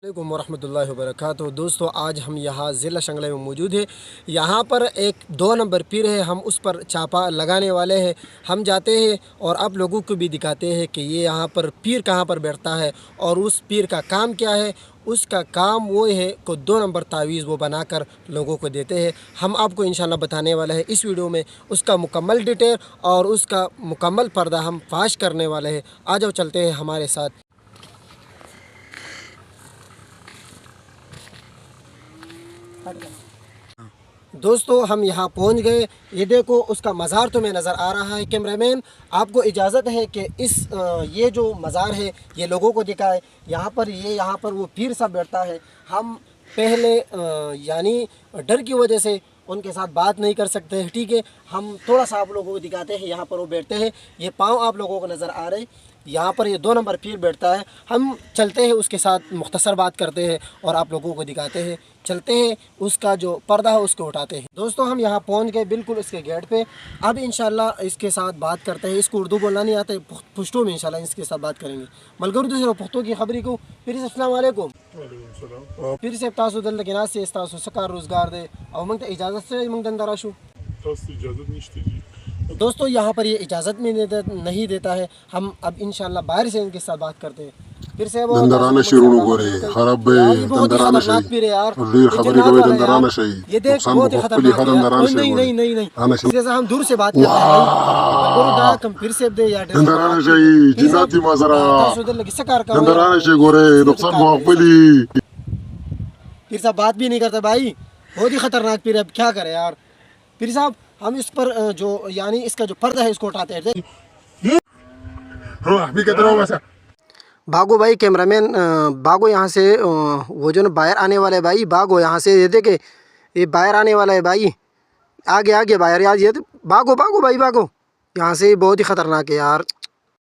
علیکم ورحمۃ اللہ وبرکاتہ۔ دوستو آج ہم یہاں ضلع شنگلے میں موجود ہیں۔ یہاں پر ایک 2 نمبر پیر ہے، ہم اس پر چھاپا لگانے والے ہیں۔ ہم جاتے ہیں اور آپ لوگوں کو بھی دکھاتے ہیں کہ یہ یہاں پر پیر کہاں پر بیٹھتا ہے اور اس پیر کا کام کیا ہے۔ اس کا کام وہ ہے کہ 2 نمبر تعویذ وہ بنا کر لوگوں کو دیتے ہیں۔ ہم آپ کو انشاءاللہ بتانے والے ہیں اس ویڈیو میں اس کا مکمل ڈیٹیل اور اس کا مکمل پردہ ہم فاش کرنے والے ہیں۔ آ جاؤ چلتے ہیں ہمارے ساتھ۔ دوستو ہم یہاں پہنچ گئے۔ یہ دیکھو اس کا مزار تمہیں نظر آ رہا ہے۔ کیمرہ مین آپ کو اجازت ہے کہ یہ جو مزار ہے یہ لوگوں کو دکھائے۔ یہاں پر وہ پیر صاحب بیٹھتا ہے۔ ہم پہلے یعنی ڈر کی وجہ سے ان کے ساتھ بات نہیں کر سکتے ہیں، ٹھیک ہے۔ ہم تھوڑا سا آپ لوگوں کو دکھاتے ہیں۔ یہاں پر وہ بیٹھتے ہیں، یہ پاؤں آپ لوگوں کو نظر آ رہے۔ یہاں پر یہ 2 نمبر پیر بیٹھتا ہے۔ ہم چلتے ہیں اس کے ساتھ مختصر بات کرتے ہیں اور آپ لوگوں کو دکھاتے ہیں۔ چلتے ہیں اس کا جو پردہ ہے اس کو اٹھاتے ہیں۔ دوستو ہم یہاں پہنچ گئے بالکل اس کے گیٹ پہ۔ اب انشاءاللہ اس کے ساتھ بات کرتے ہیں۔ اس کو اردو بولنا نہیں آتا ہے، پشتو میں انشاءاللہ اس کے ساتھ بات کریں گے۔ ملگر اردو سے پختو کی خبری کو پیر صاحب السلام علیکم۔ وعلیکم السلام۔ پیر صاحب تاسو دلته کې ناست یې، ستاسو څه کار روزګار دی او موږ ته اجازت سره موږ دلته راشو؟ تاسو ته اجازت نشته دي؟ دوستو یہاں پر یہ اجازت نہیں دیتا ہے۔ ہم اب انشاءاللہ باہر سے ان کے ساتھ بات کرتے ہیں۔ پھر سے وہ دندرانه شیرونو ګوري خراب به دندرانه شي ډیر خبرې کوي دندرانه شي یہ دیکھ بہت ہی خطرناک ہے۔ نہیں جیسے ہم دور سے بات کرتے ہیں اور دا کم پھر سے دے یا دندرانه شي جنات دي مزرا تاسو دل کې څه کار کوي؟ دندرانه شي ګوري رخصت مقبلي پیر صاحب بات بھی نہیں کرتا بھائی، بہت ہی خطرناک پیر ہے۔ اب کیا کرے یار پیر صاحب، ہم اس پر جو یعنی اس کا جو پردہ ہے اس کو اٹھاتے ہیں۔ روح بك تروح بس بھاگو بھائی، کیمرہ مین بھاگو یہاں سے۔ وہ جو نا باہر آنے والے بھائی بھاگو یہاں سے۔ یہ دیکھے یہ باہر آنے والا ہے بھائی، آگے باہر یار، یہ بھاگو بھاگو بھائی بھاگو یہاں سے، بہت ہی خطرناک ہے یار۔